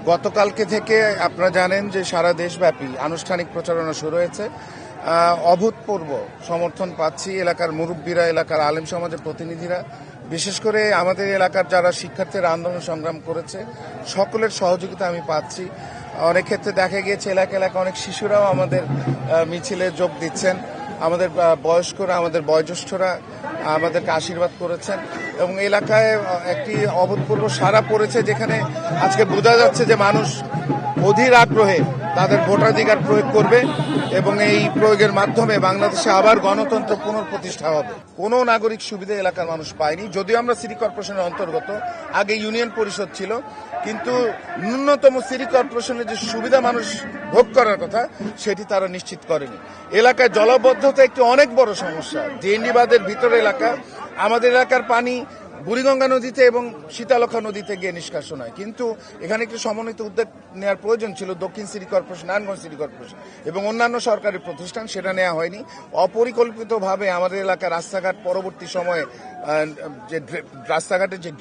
গতকালকে থেকে আপনারা জানেন যে সারা দেশব্যাপী আনুষ্ঠানিক প্রচারণা শুরু হয়েছে। অভূতপূর্ব সমর্থন পাচ্ছি এলাকার মুরব্বীরা, এলাকার আলেম সমাজের প্রতিনিধিরা, বিশেষ করে আমাদের এলাকার যারা শিক্ষার্থীরা আন্দোলন সংগ্রাম করেছে সকলের সহযোগিতা আমি পাচ্ছি। অনেক ক্ষেত্রে দেখা গিয়েছে এলাকা অনেক শিশুরাও আমাদের মিছিলে যোগ দিচ্ছেন, আমাদের বয়স্করা, আমাদের বয়োজ্যেষ্ঠরা আমাদেরকে আশীর্বাদ করেছেন এবং এলাকায় একটি অভূতপূর্ব সাড়া পড়েছে, যেখানে আজকে বোঝা যাচ্ছে যে মানুষ অধীর আগ্রহে তাদের ভোটাধিকার প্রয়োগ করবে এবং এই প্রয়োগের মাধ্যমে বাংলাদেশে আবার গণতন্ত্র পুনঃপ্রতিষ্ঠা হবে। কোনো নাগরিক সুবিধা এলাকার মানুষ পায়নি, যদিও আমরা সিটি কর্পোরেশনের অন্তর্গত, আগে ইউনিয়ন পরিষদ ছিল, কিন্তু ন্যূনতম সিটি কর্পোরেশনের যে সুবিধা মানুষ ভোগ করার কথা সেটি তারা নিশ্চিত করেনি। এলাকায় জলাবদ্ধতা একটি অনেক বড় সমস্যা। ডিএনডি বাঁধের ভিতরে এলাকা, আমাদের এলাকার পানি বুড়িগঙ্গা নদীতে এবং শীতলক্ষা নদীতে গিয়ে নিষ্কাশন হয়, কিন্তু এখানে একটি সমন্বিত উদ্যোগ নেওয়ার প্রয়োজন ছিল দক্ষিণ city corporation, Narayanganj city corporation এবং অন্যান্য সরকারি প্রতিষ্ঠান, সেটা নেওয়া হয়নি। অপরিকল্পিতভাবে আমাদের এলাকার রাস্তাঘাট পরবর্তী সময়ে যে রাস্তাঘাটের যে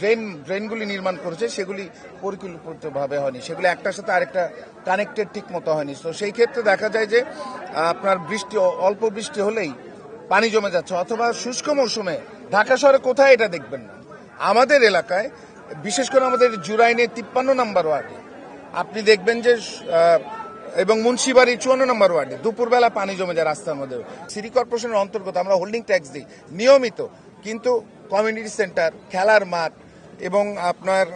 ড্রেনগুলি নির্মাণ করেছে সেগুলি পরিকল্পিতভাবে হয়নি, সেগুলি একটার সাথে আরেকটা কানেক্টেড ঠিক মতো হয়নি। তো সেই ক্ষেত্রে দেখা যায় যে আপনার অল্প বৃষ্টি হলেই পানি জমে যাচ্ছে, অথবা শুষ্ক মৌসুমে ঢাকা শহরে কোথায় এটা দেখবেন না। আমাদের এলাকায় বিশেষ করে আমাদের জুরাইনের 53 নম্বর ওয়ার্ডে আপনি দেখবেন যে এবং মুন্সিবাড়ির 54 নম্বর ওয়ার্ডে দুপুরবেলা পানি জমে যায় রাস্তার মধ্যে। সিটি কর্পোরেশনের অন্তর্গত আমরা হোল্ডিং ট্যাক্স দিই নিয়মিত, কিন্তু কমিউনিটি সেন্টার, খেলার মাঠ এবং আপনার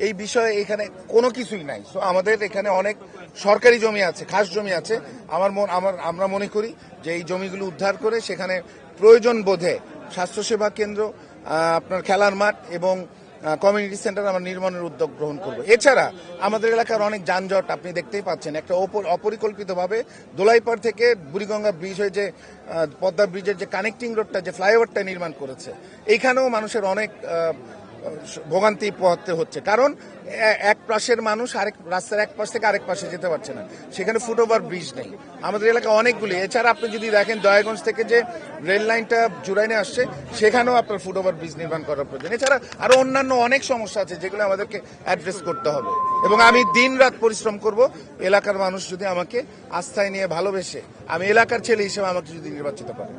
এই বিষয়ে এখানে কোনো কিছুই নাই। সো আমাদের এখানে অনেক সরকারি জমি আছে, খাস জমি আছে। আমরা মনে করি যে এই জমিগুলো উদ্ধার করে সেখানে প্রয়োজন বোধে স্বাস্থ্যসেবা কেন্দ্র, আপনার খেলার মাঠ এবং কমিউনিটি সেন্টার আমরা নির্মাণের উদ্যোগ গ্রহণ করব। এছাড়া আমাদের এলাকার অনেক যানজট আপনি দেখতেই পাচ্ছেন, একটা অপরিকল্পিতভাবে দোলাইপাড় থেকে বুড়িগঙ্গা ব্রিজ হয়ে যে পদ্মা ব্রিজের যে কানেক্টিং রোডটা, যে ফ্লাইওভারটা নির্মাণ করেছে, এইখানেও মানুষের অনেক ভোগান্তি পোহাতে হচ্ছে, কারণ এক পাশের মানুষ রাস্তার এক পাশ থেকে আরেক পাশে যেতে পারছে না, সেখানে ফুটওভার ব্রিজ নেই। আমাদের এলাকা অনেকগুলি। এছাড়া আপনি যদি দেখেন দয়াগঞ্জ থেকে যে রেল লাইনটা জুরাইনে আসছে, সেখানেও আপনার ফুটওভার ব্রিজ নির্মাণ করার প্রয়োজন। এছাড়া আরো অন্যান্য অনেক সমস্যা আছে যেগুলো আমাদেরকে অ্যাড্রেস করতে হবে এবং আমি দিন রাত পরিশ্রম করব। এলাকার মানুষ যদি আমাকে আস্থায় নিয়ে ভালোবেসে, আমি এলাকার ছেলে হিসেবে আমাকে যদি নির্বাচিত করে।